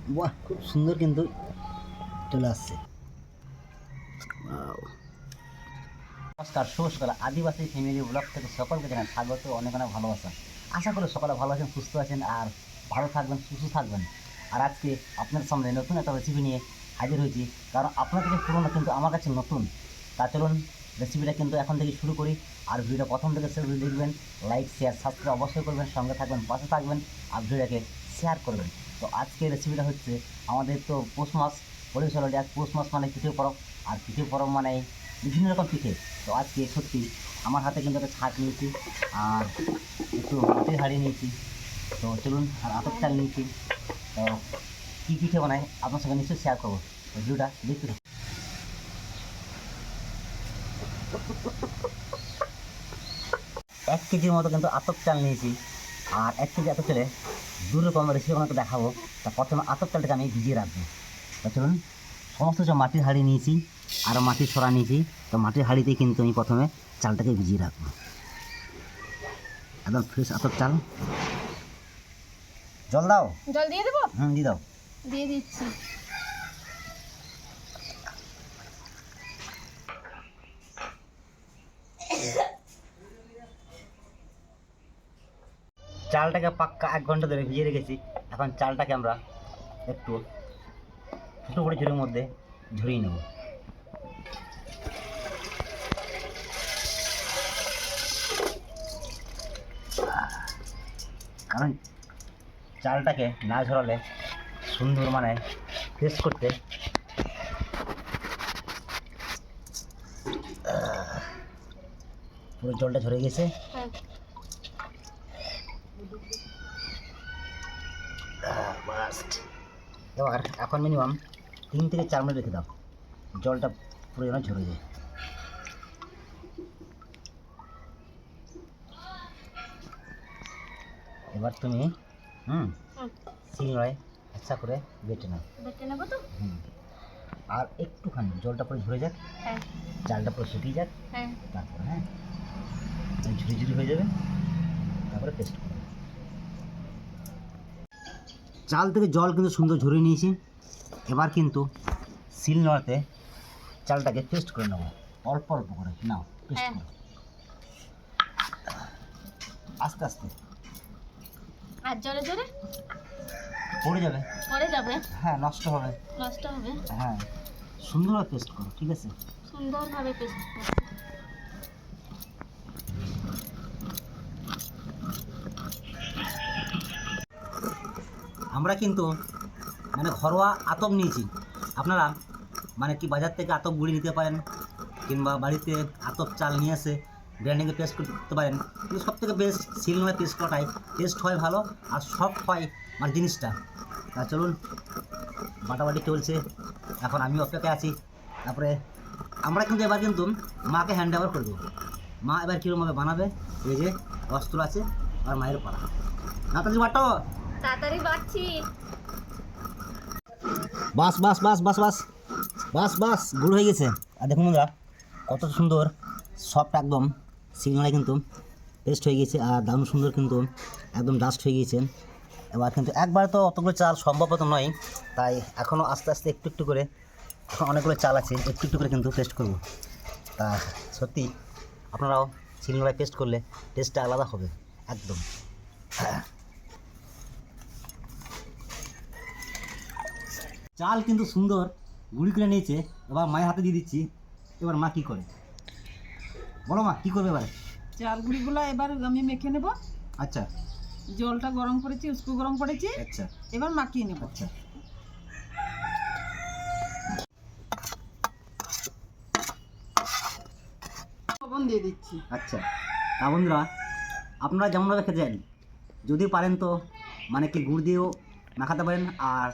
বাহ, খুব সুন্দর কিন্তু চলে আসছে। নমস্কার, শুভ সকাল। আদিবাসী ফ্যামিলি ব্লগ থেকে সকলকে জানাই স্বাগত, অনেক অনেক ভালোবাসা। আশা করি সকালে ভালো আছেন, সুস্থ আছেন আর ভালো থাকবেন, সুস্থ থাকবেন। আর আজকে আপনার সামনে নতুন একটা রেসিপি নিয়ে হাজির হয়েছি, কারণ আপনার কাছে পুরোনো কিন্তু আমার কাছে নতুন। তা চলুন রেসিপিটা কিন্তু এখন থেকে শুরু করি। আর ভিডিওটা প্রথম থেকে শেষ অবধি দেখবেন, লাইক শেয়ার সাবস্ক্রাইব অবশ্যই করবেন, সঙ্গে থাকবেন, পাশে থাকবেন আর ভিডিওটাকে শেয়ার করবেন। তো আজকে রেসিপিটা হচ্ছে, আমাদের তো পৌষ মাস পড়ে চলো, আজ পৌষ মাস মানে পিঠে পরব, আর পিঠে পরব মানে বিভিন্ন রকম পিঠে। তো আজকে সত্যি আমার হাতে কিন্তু একটা ছাঁচ নিয়েছি আর একটু মাটির হাঁড়ি নিয়েছি। তো চলুন, আর আতপ চাল নিয়েছি। তো কী পিঠে বানাই আপনার সঙ্গে নিশ্চয়ই শেয়ার করবো, তো ভিডিওটা দেখতে থাকুন। 1 কেজির মতো কিন্তু আতপ চাল নিয়েছি, আর 1 কেজি আতপ চালে 2 রকম রেসিপি আপনাকে দেখাবো। তা প্রথমে আতপ চালটাকে আমি ভিজিয়ে রাখবো। তো চলুন, সমস্ত সব মাটির হাঁড়ি নিয়েছি আর মাটির সরা নিয়েছি। তো মাটির হাঁড়িতেই কিন্তু আমি প্রথমে চালটাকে ভিজিয়ে রাখবো, একদম ফ্রেশ আতপ চাল। জল দাও। জল দিয়ে দেবো? দিয়ে দাও। দিয়ে দিচ্ছি। চালটাকে পাক্কা 1 ঘন্টা ধরে ভিজিয়ে রেখেছি। এখন চালটাকে আমরা একটু ছোটো করে ঝুড়ির মধ্যে ঝরিয়ে নেব। কারণ চালটাকে না ঝরালে সুন্দর মানে টেস্ট করতে পুরো জলটা ঝরে গেছে। হ্যাঁ। এবার এখন মিনিমাম 3 থেকে 4 মিনিট রেখে দাও, জলটা পুরো যেন ঝরে যায়। এবার তুমি শিলনোড়ায় আচ্ছা করে বেটে নাও। বেটে নেবো তো? আর একটুখানি জলটা পুরো ঝরে যাক, হ্যাঁ। চালটা পুরো শুকিয়ে যাক, হ্যাঁ। তারপরে ঝুরি ঝুরি হয়ে যাবে, তারপরে পেস্ট করবে। চাল থেকে জল কিন্তু সুন্দর ঝরিয়ে নিয়েছি। এবার কিন্তু শিলনোড়াতে চালটাকে পেস্ট করে নেবো, অল্প অল্প করে নাও পেস্ট করে, আস্তে আস্তে। আর জোরে জোরে পড়ে যাবে। পড়ে যাবে? হ্যাঁ, নষ্ট হবে। নষ্ট হবে? হ্যাঁ, সুন্দরভাবে পেস্ট করো, ঠিক আছে? সুন্দরভাবে পেস্ট করব। আমরা কিন্তু মানে ঘরোয়া আতপ নিয়েছি। আপনারা মানে কি বাজার থেকে আতপ গুঁড়ি নিতে পারেন, কিংবা বাড়িতে আতপ চাল নিয়ে এসে গ্রাইন্ডিংয়ে পেস্ট করতে পারেন। কিন্তু সবথেকে বেস্ট শিলনোড়ায় পেস্ট করাটাই টেস্ট হয় ভালো, আর সফট হয় মানে জিনিসটা। তা চলুন, বাটাবাটি চলছে, এখন আমি অপেক্ষায় আছি। তারপরে আমরা কিন্তু এবার কিন্তু মাকে হ্যান্ড ওভার করে দেবো। মা এবার কীরকমভাবে বানাবে, এই যে অস্ত্র আছে আর মায়ের পাড়া। না তাহলে বাটো, তাড়াতাড়ি বাড়ছি। বাস বাস বাস বাস বাস বাস বাস গুঁড়ো হয়ে গেছে। আর দেখুন বন্ধুরা, কত সুন্দর সফট একদম শিলনোড়ায় কিন্তু পেস্ট হয়ে গেছে, আর দারুণ সুন্দর কিন্তু একদম ডাস্ট হয়ে গিয়েছে। এবার কিন্তু একবার তো অতগুলো চাল সম্ভবত নয়, তাই এখনও আস্তে আস্তে একটু একটু করে, এখন অনেকগুলো চাল আছে, একটু একটু করে কিন্তু পেস্ট করব। তা সত্যি আপনারাও শিলনোড়ায় পেস্ট করলে টেস্টটা আলাদা হবে একদম। চাল কিন্তু সুন্দর গুঁড়ি করে নিয়েছে, এবার মায়ের হাতে দিয়ে দিচ্ছি। এবার মা কী করে বলো, মা কী করবে এবারে? চালগুড়িগুলো এবার আমি মেখে নেব। আচ্ছা জলটা গরম করেছি, উষ্ণ গরম করেছি, আচ্ছা এবার মাখিয়ে নেব। আচ্ছা, লবণ দিয়ে দিচ্ছি। আচ্ছা। তা বন্ধুরা, আপনারা যেমনভাবে খেতে যদি পারেন তো মানে কি গুড় দিয়েও মাখাতে পারেন, আর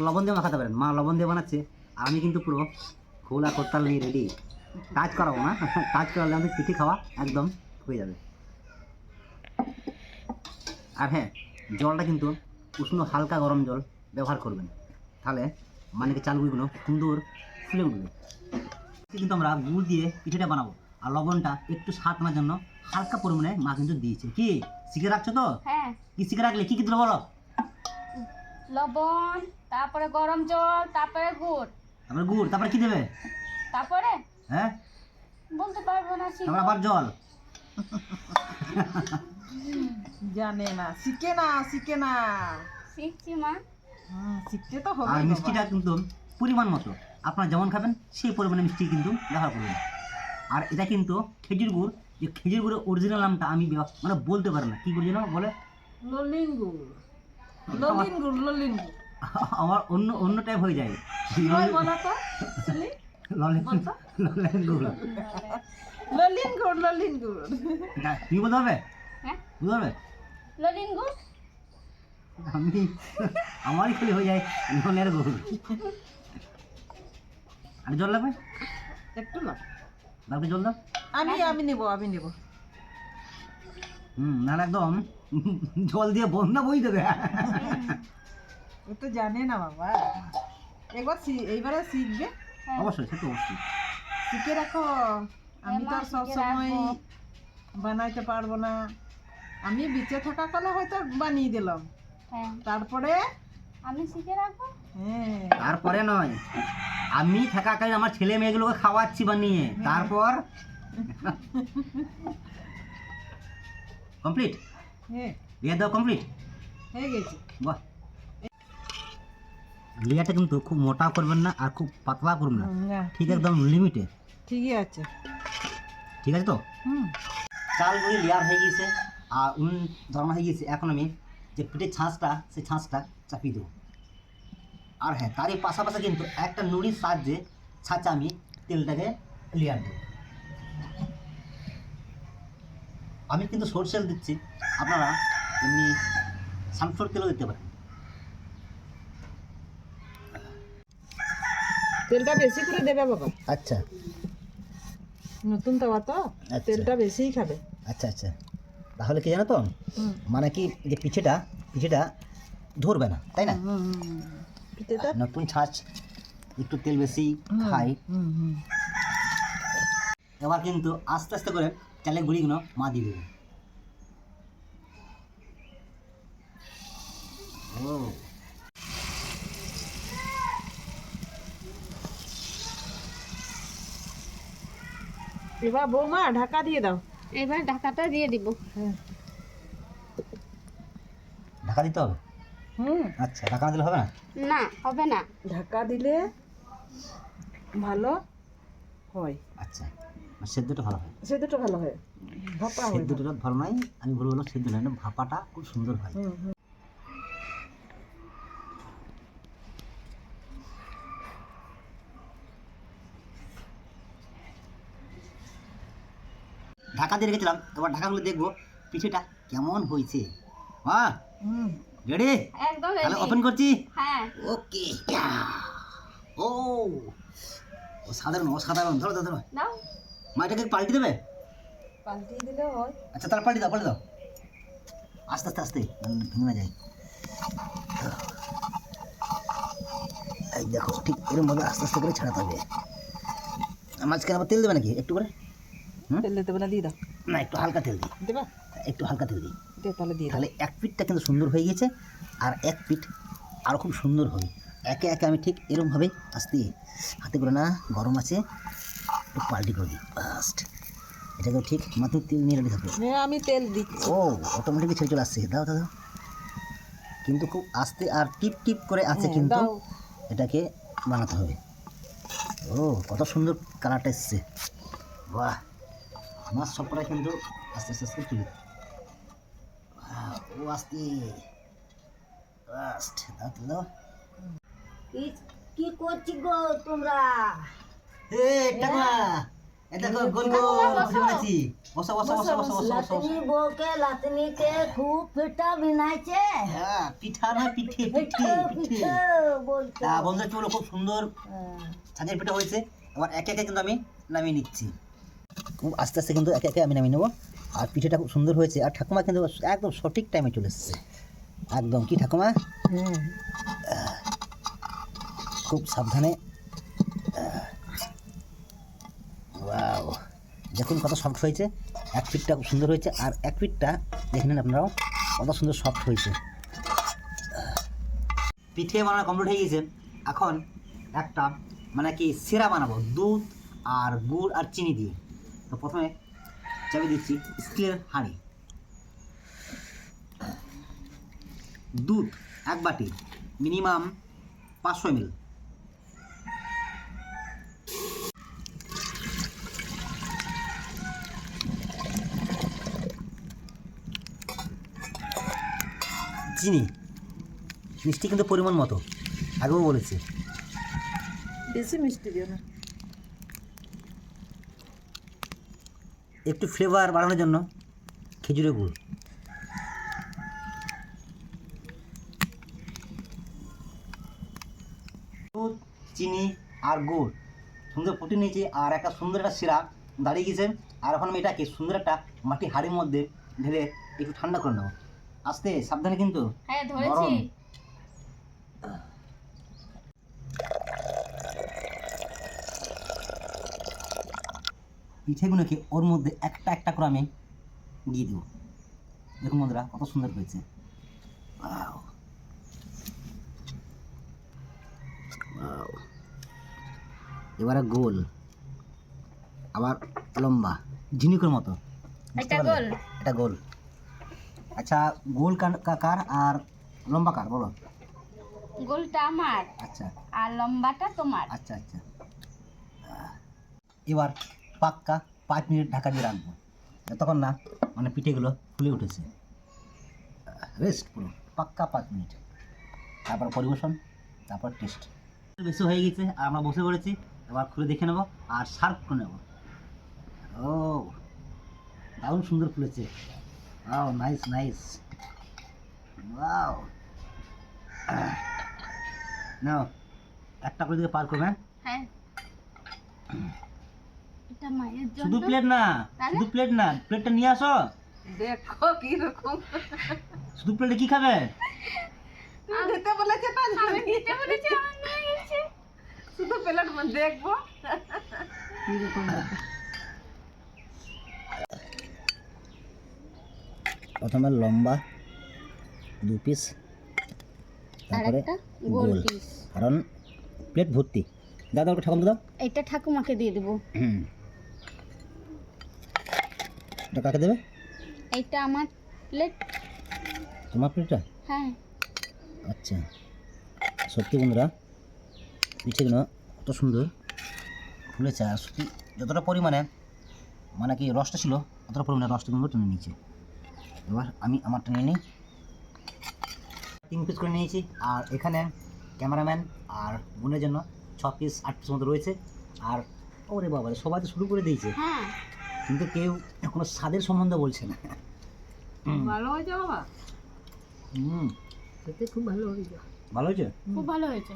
লবণ দিয়েও মাখাতে পারেন। মা লবণ দিয়ে বানাচ্ছে, আর আমি কিন্তু পুরো খোলা করতাল নিয়ে রেডি। কাজ করাবো না, কাজ করালে আমাদের পিঠে খাওয়া একদম হয়ে যাবে। আর হ্যাঁ, জলটা কিন্তু উষ্ণ হালকা গরম জল ব্যবহার করবেন, তাহলে মানে কি চালগুলো সুন্দর ফুলে উঠবে। কিন্তু আমরা গুড় দিয়ে পিঠেটা বানাবো, আর লবণটা একটু স্বাদ আনার জন্য হালকা পরিমাণে মা কিন্তু দিয়েছে। কি শিখে রাখছো তো? হ্যাঁ। কি শিখে রাখলে? কি কি দিল বলো? লবণ, তারপরে গরম জল, তারপরে গুড়, তারপরে গুড়, তারপরে কি দেবে? তারপরে হ্যাঁ, বলতে পারবো না, তারপরে শিখবো। আবার জল। জানে না, শিখে না, শিখে না। শিখছি মা। শিখতে তো হবে আর মিষ্টিটা কিন্তু পরিমাণ মতো, আপনারা যেমন খাবেন সেই পরিমাণে মিষ্টি কিন্তু ব্যবহার করবেন। আর এটা কিন্তু খেজুর গুড়, যে খেজুর গুড়ের অরিজিনাল নামটা আমি মানে বলতে পারি না, কি করে যেন বলে, ললিন গুড়, ললিন গুড়, ললিন গুড়। আমার অন্য অন্য টাইপ হয়ে যায়। ওই বলো তো, শুনি। ললেন ললেন গুড়। ললিন গুড়, ললিন গুড়। এটা তুমি বলতে পারবে? হ্যাঁ, বুঝতে পারবে? ললিন গুড়। আমি আমারই খালি হয়ে যায় ললের গুড়। আর জল লাগবে? একটু না, লাগবে জল দাও। আমি নেব, আমি নেব। নাহলে একদম জল দিয়ে বন্যা বই দেবে। ও তো জানে না বাবা, এইবারে শিখবে। হ্যাঁ, অবশ্যই, সে তো অবশ্যই। শিখে রাখো। আমি তো আর সব শিখে সময় রাখবো। বানাইতে পারবো না। আমি বেঁচে থাকাকালে হয়তো বানিয়ে দিলাম, হ্যাঁ, তারপরে আমি শিখে রাখবো। হ্যাঁ, তারপরে নয়, আমি থাকাকালীন আমার ছেলে মেয়েগুলোকে খাওয়াচ্ছি বানিয়ে, তারপর কমপ্লিট। হ্যাঁ, লেয়ার দাও কমপ্লিট। হয়ে গেছে। বাহ, লেয়ারটা কিন্তু খুব মোটা করবেন না আর খুব পাতলা করবেন না, না, ঠিক একদম লিমিটে। ঠিকই আছে। ঠিক আছে তো? চালগুলি লেয়ার হয়ে গিয়েছে আর উনুন ধরানো হয়ে গিয়েছে। এখন আমি যে পিঠের ছাঁচটা, সেই ছাঁচটা চাপিয়ে দেবো। আর হ্যাঁ, তারই পাশাপাশি কিন্তু একটা নুড়ির সাহায্যে ছাঁচে আমি তেলটাকে লেয়ার দেবো। আমি কিন্তু সরষের তেল দিচ্ছি, আপনারা এমনি সানফ্লাওয়ার তেলও দিতে পারেন। তেলটা বেশি করে দেবে বাবা, আচ্ছা নতুন তাওয়া তো, আচ্ছা। তেলটা বেশিই খাবে। আচ্ছা আচ্ছা, তাহলে কি জানো তো, মানে কি যে পিঠেটা ধরবে না, তাই না? পিঠেটা নতুন ছাঁচ একটু তেল বেশি খাই। এবার কিন্তু আস্তে আস্তে করে চালের গুঁড়িগুলো মা দিয়ে দেবে। ও, এবার বৌমা ঢাকা দিয়ে দাও। এবার ঢাকাটা দিয়ে দিব। ঢাকা দিতে হবে? আচ্ছা, ঢাকা না দিলে হবে না? না, হবে না। ঢাকা দিলে ভালো হয়, আচ্ছা, আর সেদ্ধটা ভালো হয়? সেদ্ধটা ভালো হয়, ভাপা হয়। সেদ্ধটা ভালো নয়, আমি বলবো না সেদ্ধ নয়, ভাপাটা খুব সুন্দর হয়। ঢাকা দিয়ে রেখেছিলাম, এবার ঢাকাগুলো দেখবো পিঠেটা কেমন হয়েছে। হ্যাঁ, রেডি? একদম তাহলে ready। ওপেন করছি। হ্যাঁ, ওকে। ও, অসাধারণ অসাধারণ। ধরো ধরো ধরো, দাও। মা এটাকে পাল্টে দেবে? পাল্টিয়ে দিলে হয়। আচ্ছা, তাহলে পাল্টে দাও, পাল্টে দাও আস্তে আস্তে আস্তে, ভেঙে না যায়। এই দেখো, ঠিক এরকম ভাবে আস্তে আস্তে করে ছাড়াতে হবে। মাঝখানে আবার তেল দেবে নাকি একটু করে? তেল দিতে না, দিয়ে দাও। না, একটু হালকা তেল দিই, দেবা, একটু হালকা তেল দিই। দে তাহলে দিয়ে দাও। তাহলে এক পিঠটা কিন্তু সুন্দর হয়ে গেছে, আর এক পিঠ আরও খুব সুন্দর হবে। একে একে আমি ঠিক এরকমভাবেই আস্তে, হাতে করে না, গরম আছে, একটু পাল্টি করে দিই ফার্স্ট। এটাকেও ঠিক মাত্র তেল নিয়ে রেডি থাকবে। হ্যাঁ, আমি তেল দিচ্ছি। ও, অটোমেটিকলি ছেড়ে চলে আসছে। দাও দাও দাও, কিন্তু খুব আস্তে আর টিপ টিপ করে আছে, হ্যাঁ, কিন্তু দাও। এটাকে বানাতে হবে। ও, কত সুন্দর কালারটা এসছে। বাহ, আমার সবকটা কিন্তু আস্তে আস্তে আস্তে তুলি। ও আস্তে ফার্স্ট, দাও তো দাও। কি করছি গো তোমরা? এ টাকা, এ দেখো গোল গোল পিঠে বানাচ্ছি। বসো বসো বসো বসো বসো বসো। লাতনি বউকে লাতনিতে খুব পিঠা বিনাইছে। হ্যাঁ, পিঠা না, পিঠে পিঠে পিঠে পিঠে। পিঠে বলছে। বন্ধুরা চলো, খুব সুন্দর ছাঁচের পিঠা হয়েছে। এবার একে একে কিন্তু আমি নামিয়ে নিচ্ছি, খুব আস্তে আস্তে কিন্তু একে একে আমি নামিয়ে নেবো। আর পিঠেটা খুব সুন্দর হয়েছে, আর ঠাকুমা কিন্তু একদম সঠিক টাইমে চলে এসেছে একদম। কি ঠাকুমা, খুব সাবধানে। ওয়াও, দেখুন কত সফট হয়েছে। এক পিঠটা খুব সুন্দর হয়েছে, আর এক পিঠটা দেখে নিন আপনারাও কত সুন্দর সফট হয়েছে। পিঠে বানানো কমপ্লিট হয়ে গেছে। এখন একটা মানে কি সিরা বানাবো দুধ আর গুড় আর চিনি দিয়ে। তো প্রথমে চাবি দিচ্ছি স্টিলের হাঁড়ি, দুধ 1 বাটি মিনিমাম 500 ml, চিনি, মিষ্টি কিন্তু পরিমাণ মতো, আগেও বলেছি। বেশি মিষ্টি দিও না। একটু ফ্লেভার বাড়ানোর জন্য খেজুরের গুড়, দুধ চিনি আর গুড় সুন্দর ফুটে নিয়েছি, আর একটা সুন্দর একটা সিরাপ দাঁড়িয়ে গেছে। আর এখন আমি এটাকে সুন্দর একটা মাটি হাঁড়ির মধ্যে ঢেলে একটু ঠান্ডা করে নেবো। আস্তে সাবধানে কিন্তু, হ্যাঁ ধরেছি। গরম। পিঠেগুলোকে ওর মধ্যে একটা একটা করে আমি দিয়ে দেবো। দেখুন বন্ধুরা কত সুন্দর হয়েছে। Wow! Wow! এবারে গোল, আবার লম্বা, ঝিনুকের মতো। বুঝতে এটা পারলে? গোল। এটা গোল। আচ্ছা গোল কার আর লম্বা কার বলো? গোলটা আমার আচ্ছা আর লম্বাটা তোমার। আচ্ছা আচ্ছা। এবার পাক্কা 5 মিনিট ঢাকা দিয়ে রাখবো, যতক্ষণ না মানে পিঠেগুলো ফুলে উঠেছে। রেস্ট পুরো পাক্কা 5 মিনিট, তারপর পরিবেশন, তারপর টেস্ট। বেশি হয়ে গেছে আর আমরা বসে পড়েছি। এবার খুলে দেখে নেবো আর সার্ভ করে নেবো। ও দারুণ সুন্দর ফুলেছে। Wow nice nice. ওয়াও নাও একটা করে দিকে পার করবেন। হ্যাঁ এটা মায়ের জন্য। শুধু প্লেট না, তাহলে? শুধু প্লেট না, প্লেটটা নিয়ে আসো। দেখো কিরকম শুধু প্লেটে কি খাবে? তুমি দিতে বলেছে তো আমি দিতে বলেছি, আমার নিয়ে গেছে। শুধু প্লেট দেখবো। প্রথমে লম্বা 2 পিস, আর তারপরে একটা গোল গোল, পিস। কারণ প্লেট ভর্তি। দাদা ওটা ঠাকুর দাও। এটা ঠাকুমাকে দিয়ে দেবো। হুম, এটা কাকে দেবে? এইটা আমার প্লেট। তোমার প্লেটটা? হ্যাঁ আচ্ছা। সত্যি বন্ধুরা পিঠেগুলো কত সুন্দর ফুলেছে, আর সত্যি যতটা পরিমাণে মানে কি রসটা ছিল অতটা পরিমাণে রসটা কিন্তু টেনে নিয়েছে। এবার আমি আমারটা নিয়ে নিই। 3 পিস করে নিয়েছি, আর এখানে ক্যামেরাম্যান আর বোনের জন্য 6 পিস 8 পিস মতো রয়েছে। আর ওরে বাবা সবাই তো শুরু করে দিয়েছে, হ্যাঁ কিন্তু কেউ কোনো স্বাদের সম্বন্ধে বলছে না। ভালো হয়েছে বাবা, হুম, খেতে খুব ভালো হয়েছে। ভালো হয়েছে। খুব ভালো হয়েছে।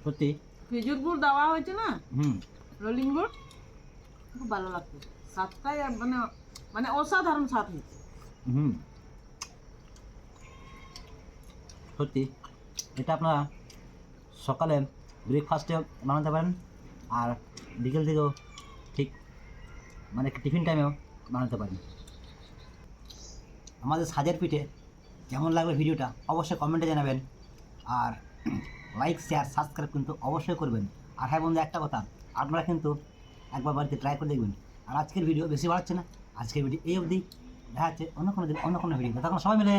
সত্যি। খেজুর গুড় দেওয়া হয়েছে না, হুম, রোলিং গুড়, খুব ভালো লাগছে। স্বাদটাই মানে মানে অসাধারণ স্বাদ হয়েছে। হুম, সত্যি এটা আপনারা সকালে ব্রেকফাস্টে বানাতে পারেন, আর বিকেল থেকেও ঠিক মানে টিফিন টাইমেও বানাতে পারেন। আমাদের সাজের পিঠে কেমন লাগবে ভিডিওটা অবশ্যই কমেন্টে জানাবেন, আর লাইক শেয়ার সাবস্ক্রাইব কিন্তু অবশ্যই করবেন। আর হ্যাঁ বন্ধু একটা কথা, আপনারা কিন্তু একবার বাড়িতে ট্রাই করে দেখবেন। আর আজকের ভিডিও বেশি বাড়াচ্ছে না, আজকের ভিডিও এই অবধি, দেখা হচ্ছে অন্য কোনো দিন অন্য কোনো ভিডিও। তখন সবাই মিলে